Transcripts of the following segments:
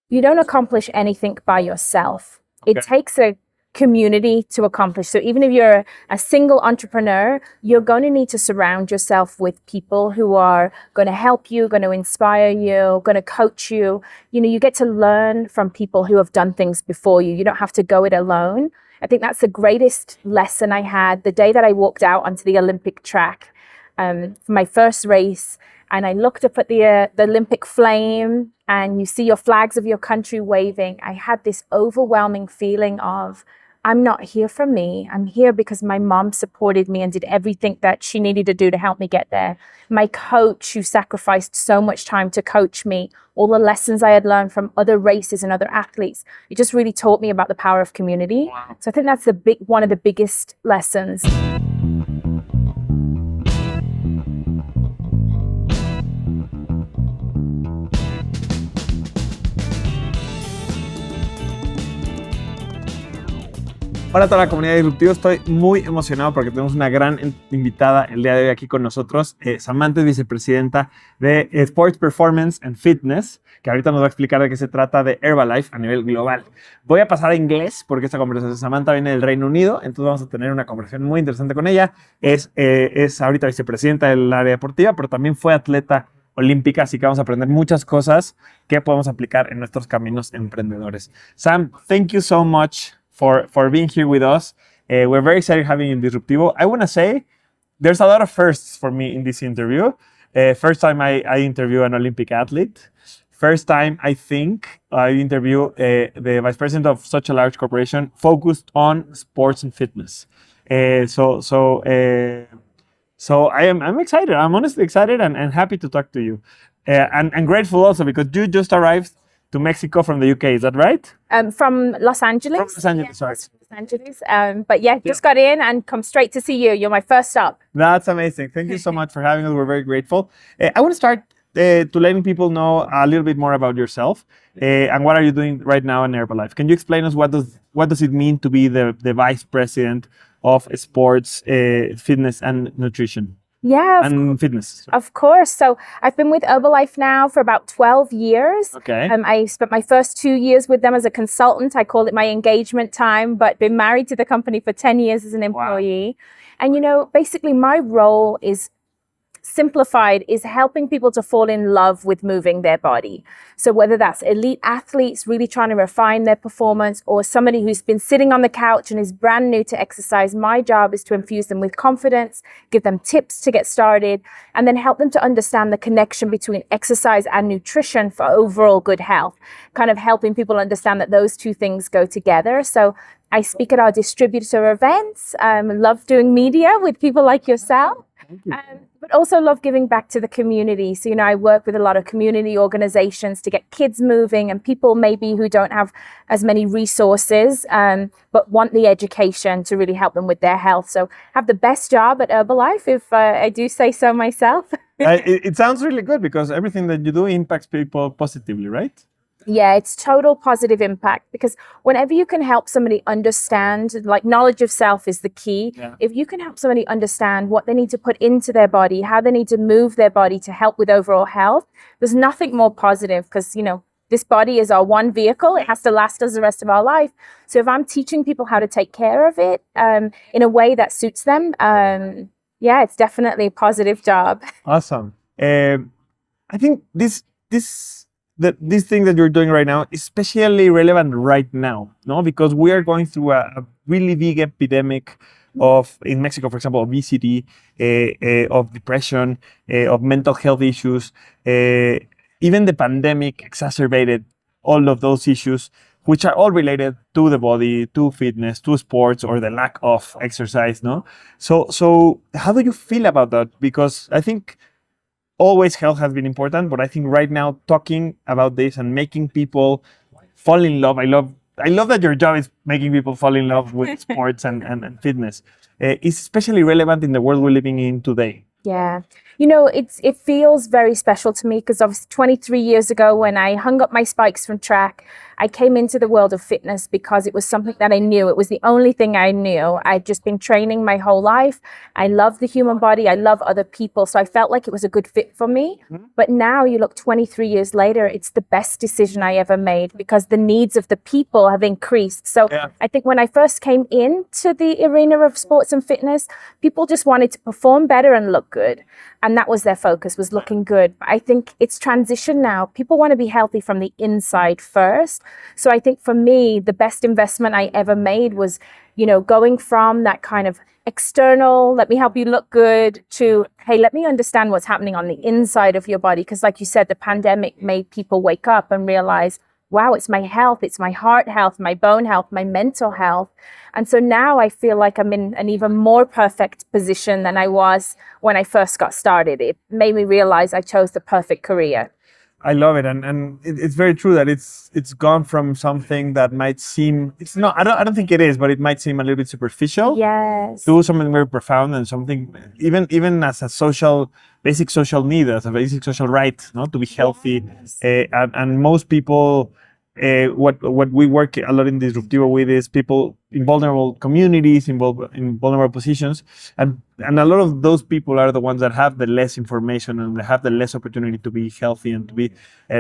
you don't accomplish anything by yourself. Okay. It takes a community to accomplish. So even if you're a single entrepreneur, you're going to need to surround yourself with people who are going to help you, going to inspire you, going to coach you. You know, you get to learn from people who have done things before you. You don't have to go it alone. I think that's the greatest lesson I had the day that I walked out onto the Olympic track for my first race. And I looked up at the Olympic flame, and you see your flags of your country waving. I had this overwhelming feeling of, I'm not here for me. I'm here because my mom supported me and did everything that she needed to do to help me get there. My coach, who sacrificed so much time to coach me, all the lessons I had learned from other races and other athletes, it just really taught me about the power of community. Wow. So I think that's one of the biggest lessons. Hola a toda la comunidad de Disruptivo, estoy muy emocionado porque tenemos una gran invitada el día de hoy aquí con nosotros. Samantha es vicepresidenta de Sports Performance and Fitness, que ahorita nos va a explicar de qué se trata de Herbalife a nivel global. Voy a pasar a inglés porque esta conversación, Samantha viene del Reino Unido, entonces vamos a tener una conversación muy interesante con ella. Es ahorita vicepresidenta del área deportiva, pero también fue atleta olímpica, así que vamos a aprender muchas cosas que podemos aplicar en nuestros caminos emprendedores. Sam, thank you so much for being here with us. We're very excited having you in Disruptivo. I want to say there's a lot of firsts for me in this interview. First time I interview an Olympic athlete. First time I think I interview the vice president of such a large corporation focused on sports and fitness. So I'm excited. I'm honestly excited and happy to talk to you. And grateful also because you just arrived to Mexico from the UK, is that right? From Los Angeles. From Los Angeles, yeah, sorry. Los Angeles. But yeah, just got in and come straight to see you. You're my first stop. That's amazing. Thank you so much for having us. We're very grateful. I want to start to letting people know a little bit more about yourself and what are you doing right now in Herbalife. Can you explain us what does it mean to be the vice president of sports, fitness and nutrition? Yeah, and fitness. Of course. So I've been with Herbalife now for about 12 years. Okay. I spent my first 2 years with them as a consultant. I call it my engagement time, but been married to the company for 10 years as an employee. Wow. And, you know, basically my role is simplified is helping people to fall in love with moving their body. So whether that's elite athletes really trying to refine their performance or somebody who's been sitting on the couch and is brand new to exercise, my job is to infuse them with confidence, give them tips to get started, and then help them to understand the connection between exercise and nutrition for overall good health, kind of helping people understand that those two things go together. So I speak at our distributor events, love doing media with people like yourself. But also love giving back to the community. So, you know, I work with a lot of community organizations to get kids moving and people maybe who don't have as many resources, but want the education to really help them with their health. So have the best job at Herbalife, if I do say so myself. It sounds really good because everything that you do impacts people positively, right? Yeah, it's total positive impact because whenever you can help somebody understand, like knowledge of self is the key. Yeah. If you can help somebody understand what they need to put into their body, how they need to move their body to help with overall health, there's nothing more positive because, you know, this body is our one vehicle. It has to last us the rest of our life. So if I'm teaching people how to take care of it in a way that suits them, yeah, it's definitely a positive job. Awesome. I think this thing that you're doing right now is especially relevant right now, no? Because we are going through a really big epidemic of, in Mexico, for example, obesity, of depression, of mental health issues. Even the pandemic exacerbated all of those issues, which are all related to the body, to fitness, to sports, or the lack of exercise, no? So how do you feel about that? Because I think always health has been important, but I think right now talking about this and making people fall in love, I love that your job is making people fall in love with sports and fitness. Is especially relevant in the world we're living in today. Yeah. You know, it feels very special to me because obviously 23 years ago when I hung up my spikes from track, I came into the world of fitness because it was something that I knew. It was the only thing I knew. I'd just been training my whole life. I love the human body. I love other people. So I felt like it was a good fit for me. But now you look 23 years later, it's the best decision I ever made because the needs of the people have increased. So I think when I first came into the arena of sports and fitness, people just wanted to perform better and look good. And that was their focus, was looking good. But I think it's transition now. People want to be healthy from the inside first. So I think for me, the best investment I ever made was, you know, going from that kind of external, let me help you look good, to, hey, let me understand what's happening on the inside of your body. Because like you said, the pandemic made people wake up and realize, wow, it's my health, it's my heart health, my bone health, my mental health. And so now I feel like I'm in an even more perfect position than I was when I first got started. It made me realize I chose the perfect career. I love it, and it's very true that it's gone from something that might seem, it's not, I don't think it is, but it might seem a little bit superficial. Yes. To something very profound and something even as a basic social need, as a basic social right, no, to be healthy. Yes. And most people, what we work a lot in Disruptivo with is people in vulnerable communities, in vulnerable positions, and a lot of those people are the ones that have the less information and they have the less opportunity to be healthy and to be.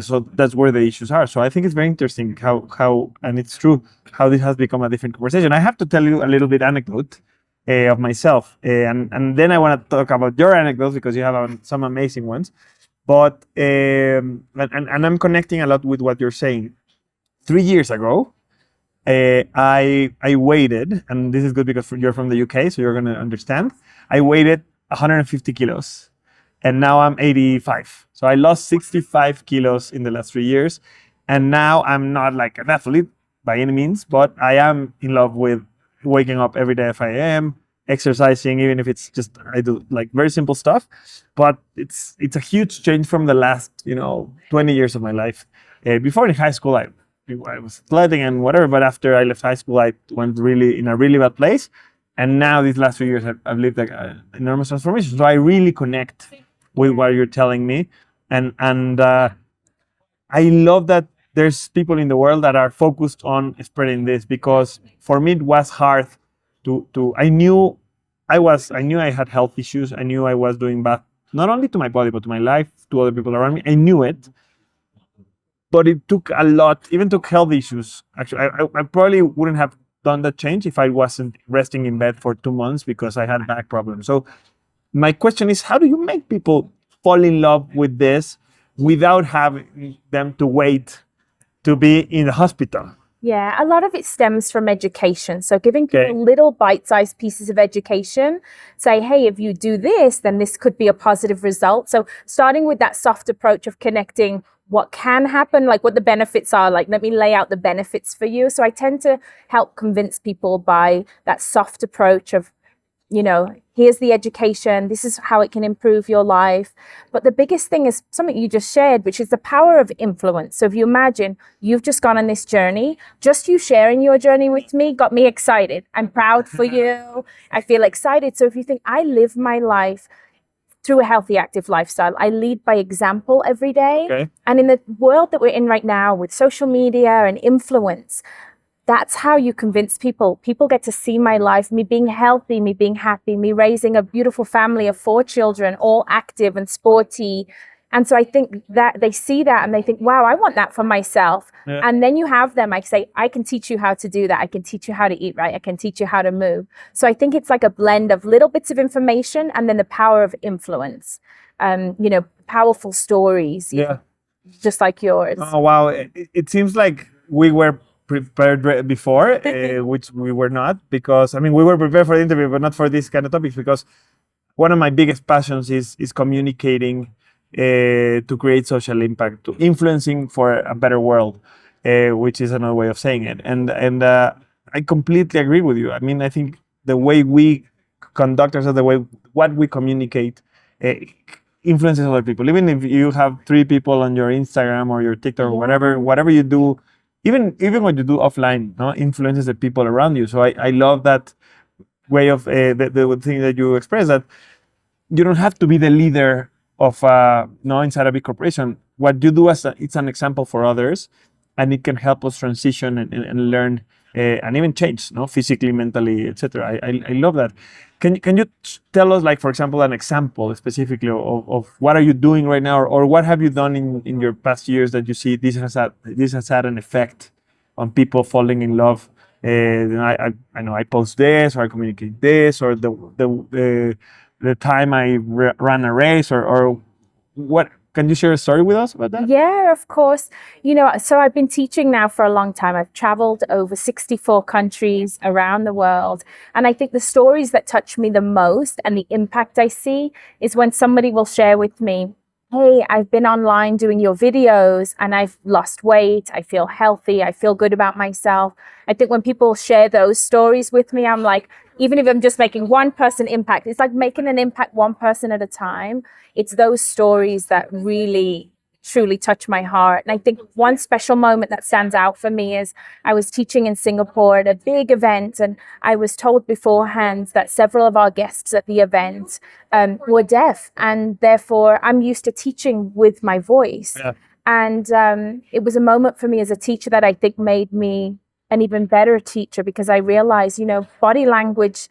So that's where the issues are. So I think it's very interesting how and it's true how this has become a different conversation. I have to tell you a little bit anecdote of myself, and then I want to talk about your anecdotes because you have some amazing ones. But and I'm connecting a lot with what you're saying. 3 years ago, I waited, and this is good because you're from the UK, so you're going to understand. I weighted 150 kilos, and now I'm 85. So I lost 65 kilos in the last 3 years, and now I'm not like an athlete by any means, but I am in love with waking up every day at 5 a.m., exercising, even if it's just, I do like very simple stuff, but it's a huge change from the last, 20 years of my life. Before in high school, I was athletic and whatever, but after I left high school, I went really in a really bad place. And now these last few years, I've lived like an enormous transformation. So I really connect with what you're telling me. And I love that there's people in the world that are focused on spreading this, because for me, it was hard I knew I had health issues. I knew I was doing bad, not only to my body, but to my life, to other people around me. I knew it. But it took a lot, even took health issues. Actually, I probably wouldn't have done that change if I wasn't resting in bed for 2 months because I had back problems. So my question is, how do you make people fall in love with this without having them to wait to be in the hospital? Yeah, a lot of it stems from education. So giving people little bite-sized pieces of education, say, hey, if you do this, then this could be a positive result. So starting with that soft approach of connecting what can happen, like what the benefits are, like let me lay out the benefits for you. So I tend to help convince people by that soft approach of, here's the education, this is how it can improve your life. But the biggest thing is something you just shared, which is the power of influence. So if you imagine you've just gone on this journey, just you sharing your journey with me got me excited. I'm proud for you. I feel excited. So if you think I live my life through a healthy, active lifestyle, I lead by example every day. Okay. And in the world that we're in right now with social media and influence, that's how you convince people. People get to see my life, me being healthy, me being happy, me raising a beautiful family of 4 children, all active and sporty. And so I think that they see that and they think, wow, I want that for myself. Yeah. And then you have them, I say, I can teach you how to do that. I can teach you how to eat right. I can teach you how to move. So I think it's like a blend of little bits of information and then the power of influence, powerful stories. Yeah. Just like yours. Oh, wow. It seems like we were prepared before, which we were not, because, we were prepared for the interview, but not for this kind of topics, because one of my biggest passions is communicating to create social impact, to influencing for a better world, which is another way of saying it. And I completely agree with you. I think the way we conduct ourselves, the way what we communicate, influences other people. Even if you have 3 people on your Instagram or your TikTok or whatever you do, even what you do offline, no, influences the people around you. So I love that way of the thing that you express, that you don't have to be the leader of inside a big corporation. What you do it's an example for others, and it can help us transition and learn and even change, physically, mentally, etc. I love that. Can you tell us, like, for example, an example specifically of what are you doing right now, or what have you done in your past years that you see this has had an effect on people falling in love? I know I post this, or I communicate this, or the time I ran a race, or what? Can you share a story with us about that? Yeah, of course. So I've been teaching now for a long time. I've traveled over 64 countries around the world. And I think the stories that touch me the most and the impact I see is when somebody will share with me, hey, I've been online doing your videos and I've lost weight. I feel healthy. I feel good about myself. I think when people share those stories with me, I'm like, even if I'm just making one person impact, it's like making an impact one person at a time. It's those stories that really, truly touch my heart. And I think one special moment that stands out for me is I was teaching in Singapore at a big event, and I was told beforehand that several of our guests at the event were deaf, and therefore I'm used to teaching with my voice. Yeah. And it was a moment for me as a teacher that I think made me an even better teacher, because I realized, body language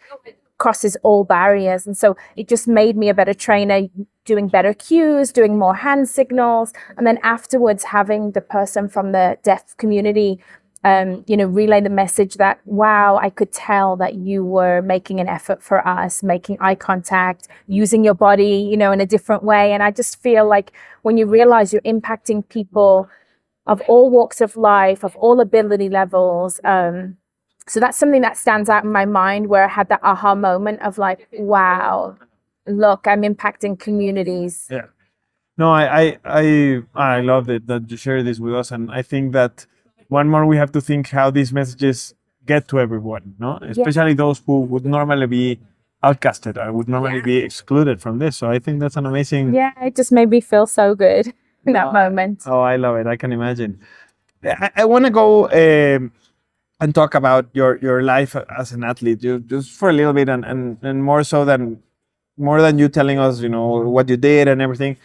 crosses all barriers. And so it just made me a better trainer, doing better cues, doing more hand signals. And then afterwards, having the person from the deaf community, relay the message that, wow, I could tell that you were making an effort for us, making eye contact, using your body, in a different way. And I just feel like when you realize you're impacting people of all walks of life, of all ability levels. So that's something that stands out in my mind, where I had that aha moment of like, wow, look, I'm impacting communities. Yeah. No, I love it that you share this with us. And I think that one more, we have to think how these messages get to everyone, especially those who would normally be outcasted or would normally be excluded from this. So I think that's an amazing... Yeah, it just made me feel so good in that moment. Oh, I love it. I can imagine. I want to go and talk about your life as an athlete, just for a little bit, and more so than you telling us, what you did and everything.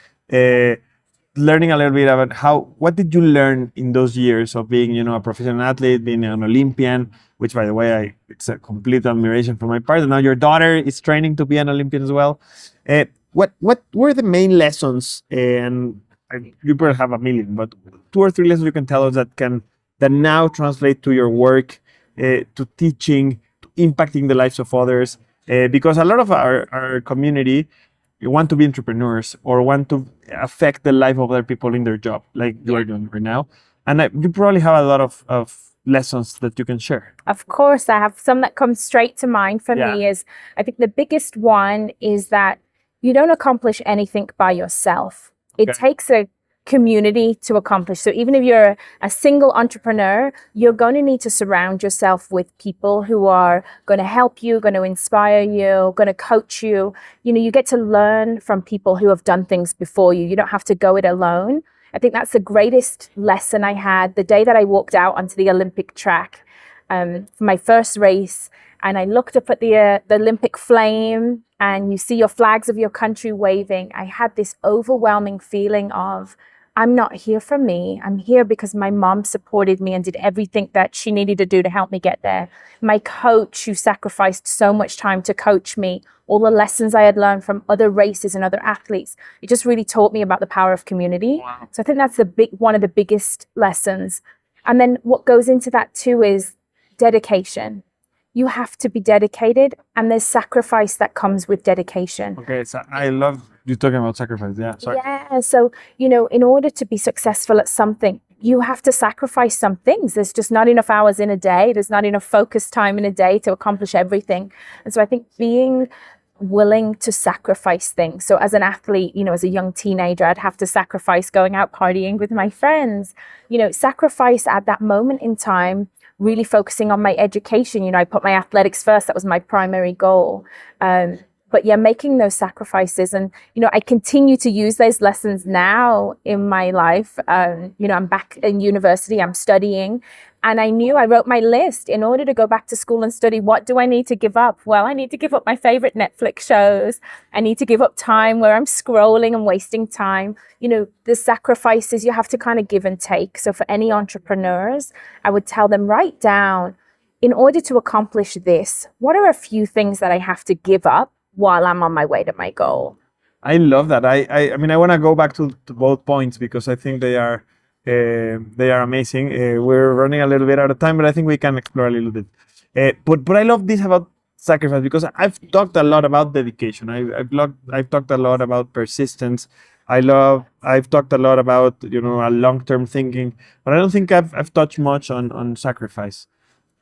Learning a little bit about what did you learn in those years of being, a professional athlete, being an Olympian, which, by the way, it's a complete admiration for my part. And now your daughter is training to be an Olympian as well. What were the main lessons, and you probably have a million, but 2 or 3 lessons you can tell us that now translate to your work, to teaching, to impacting the lives of others? Because a lot of our community want to be entrepreneurs or want to affect the life of other people in their job, like you are doing right now. And you probably have a lot of lessons that you can share. Of course, I have some that come straight to mind for me. Is I think the biggest one is that you don't accomplish anything by yourself. It takes a community to accomplish. So even if you're a single entrepreneur, you're going to need to surround yourself with people who are going to help you, going to inspire you, going to coach you. You get to learn from people who have done things before you. You don't have to go it alone. I think that's the greatest lesson I had the day that I walked out onto the Olympic track for my first race. And I looked up at the Olympic flame, and you see your flags of your country waving. I had this overwhelming feeling of, I'm not here for me. I'm here because my mom supported me and did everything that she needed to do to help me get there. My coach, who sacrificed so much time to coach me, all the lessons I had learned from other races and other athletes, it just really taught me about the power of community. Wow. So I think that's one of the biggest lessons. And then what goes into that too is dedication. You have to be dedicated, and there's sacrifice that comes with dedication. Okay, so I love you talking about sacrifice. Yeah, sorry. Yeah, so, in order to be successful at something, you have to sacrifice some things. There's just not enough hours in a day. There's not enough focus time in a day to accomplish everything. And so I think being willing to sacrifice things. So as an athlete, as a young teenager, I'd have to sacrifice going out partying with my friends, sacrifice at that moment in time, really focusing on my education. I put my athletics first. That was my primary goal. but yeah, making those sacrifices. And, you know, I continue to use those lessons now in my life. You know, I'm back in university, I'm studying. And I wrote my list in order to go back to school and study. What do I need to give up? Well, I need to give up my favorite Netflix shows. I need to give up time where I'm scrolling and wasting time. You know, the sacrifices you have to kind of give and take. So for any entrepreneurs, I would tell them, write down, in order to accomplish this, what are a few things that I have to give up while I'm on my way to my goal? I love that. I mean, I want to go back to both points because I think they are amazing. We're running a little bit out of time, but I think we can explore a little bit. But I love this about sacrifice because I've talked a lot about dedication. I've talked a lot about persistence. I've talked a lot about, you know, a long-term thinking, but I don't think I've touched much on sacrifice.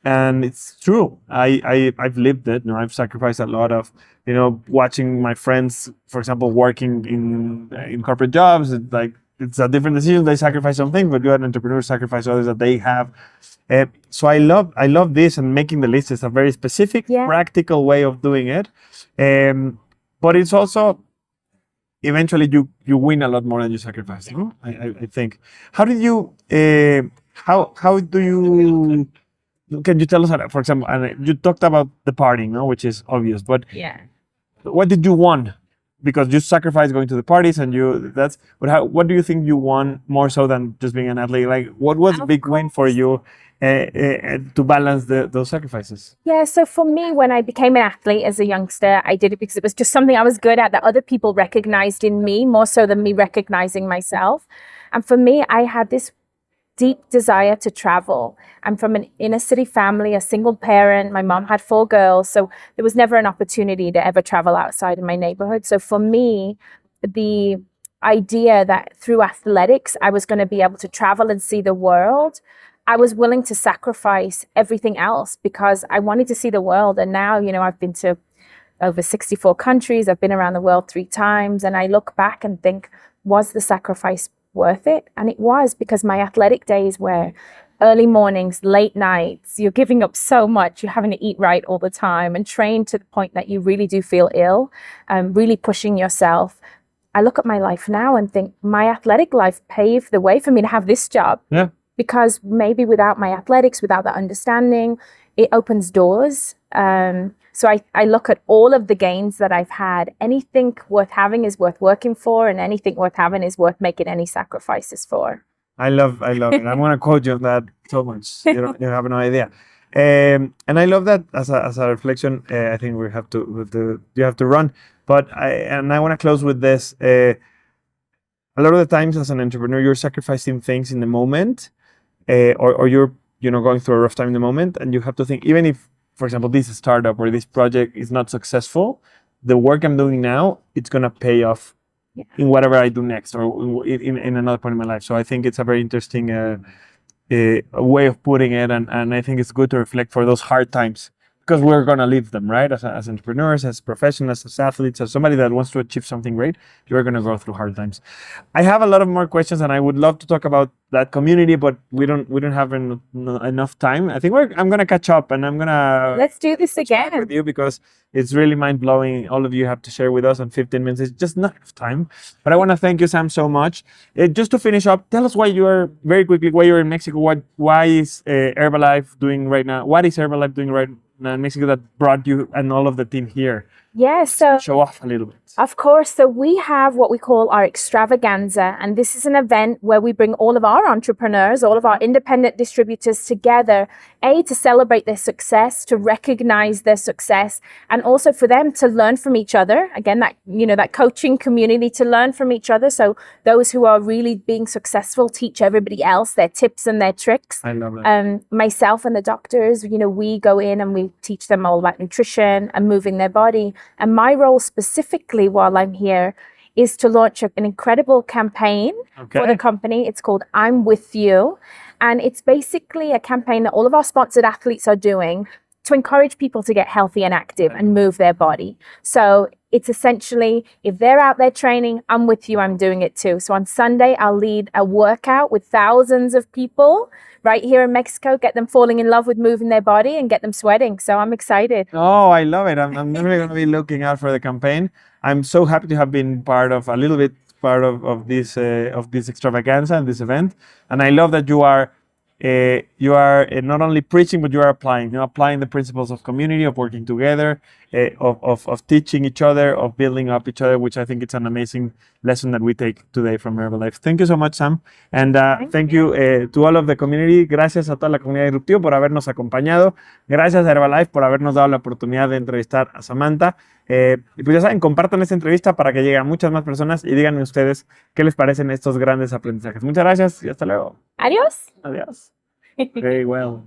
And it's true. I've lived it. You know, I've sacrificed a lot of, you know, watching my friends, for example, working in corporate jobs. It's like, it's a different decision. They sacrifice something, but you as an entrepreneur sacrifice others that they have. So I love this, and making the list is a very specific, practical way of doing it. But it's also, eventually you win a lot more than you sacrifice. You know? I think. How did you? How do you? Can you tell us, for example, and you talked about the partying, no? Which is obvious, but what did you want? Because you sacrificed going to the parties, and what do you think you won more so than just being an athlete? Like, what was a big win for you to balance those sacrifices? Yeah, so for me, when I became an athlete as a youngster, I did it because it was just something I was good at that other people recognized in me, more so than me recognizing myself. And for me, I had this deep desire to travel. I'm from an inner city family, a single parent. My mom had 4 girls, so there was never an opportunity to ever travel outside of my neighborhood. So for me, the idea that through athletics, I was going to be able to travel and see the world, I was willing to sacrifice everything else because I wanted to see the world. And now, you know, I've been to over 64 countries. I've been around the world 3 times. And I look back and think, was the sacrifice worth it? And it was, because my athletic days were early mornings, late nights, you're giving up so much, you're having to eat right all the time and train to the point that you really do feel ill, really pushing yourself. I look at my life now and think my athletic life paved the way for me to have this job. Yeah. Because maybe without my athletics, without that understanding, it opens doors. So I look at all of the gains that I've had. Anything worth having is worth working for, and anything worth having is worth making any sacrifices for. I love it. I'm going to quote you on that so much. You have no idea. And I love that as a reflection. I think you have to run. But I want to close with this. A lot of the times as an entrepreneur, you're sacrificing things in the moment, or you're going through a rough time in the moment, and you have to think, even if, for example, this startup or this project is not successful, the work I'm doing now, it's going to pay off in whatever I do next, or in another point in my life. So I think it's a very interesting way of putting it, and I think it's good to reflect for those hard times, because we're going to live them, right? As entrepreneurs, as professionals, as athletes, as somebody that wants to achieve something great, you're going to go through hard times. I have a lot of more questions, and I would love to talk about that community, but we don't have enough time. I think I'm going to catch up, and I'm going to... Let's do this again. ...with you, because it's really mind-blowing. All of you have to share with us in 15 minutes. It's just not enough time. But I want to thank you, Sam, so much. Just to finish up, tell us why you're in Mexico. Why is Herbalife doing right now? What is Herbalife doing right now in Mexico that brought you and all of the team here? Yeah, so show off a little bit. Of course. So we have what we call our extravaganza, and this is an event where we bring all of our entrepreneurs, all of our independent distributors together, to celebrate their success, to recognize their success, and also for them to learn from each other. Again, that coaching community, to learn from each other. So those who are really being successful teach everybody else their tips and their tricks. I love that. Myself and the doctors, we go in and we teach them all about nutrition and moving their body. And my role specifically while I'm here is to launch an incredible campaign for the company. It's called I'm With You. And it's basically a campaign that all of our sponsored athletes are doing to encourage people to get healthy and active and move their body. So it's essentially, if they're out there training, I'm with you, I'm doing it too. So on Sunday, I'll lead a workout with thousands of people right here in Mexico, get them falling in love with moving their body and get them sweating. So I'm excited. Oh, I love it. I'm really going to be looking out for the campaign. I'm so happy to have been part of this extravaganza and this event. And I love that you are not only preaching, but you are applying. You're applying the principles of community, of working together, of teaching each other, of building up each other, which I think it's an amazing lesson that we take today from Herbalife. Thank you so much, Sam. And thank you to all of the community. Gracias a toda la comunidad disruptiva por habernos acompañado. Gracias a Herbalife por habernos dado la oportunidad de entrevistar a Samantha. Y pues ya saben, compartan esta entrevista para que llegue a muchas más personas y díganme ustedes qué les parecen estos grandes aprendizajes. Muchas gracias y hasta luego. Adiós. Adiós. Very well.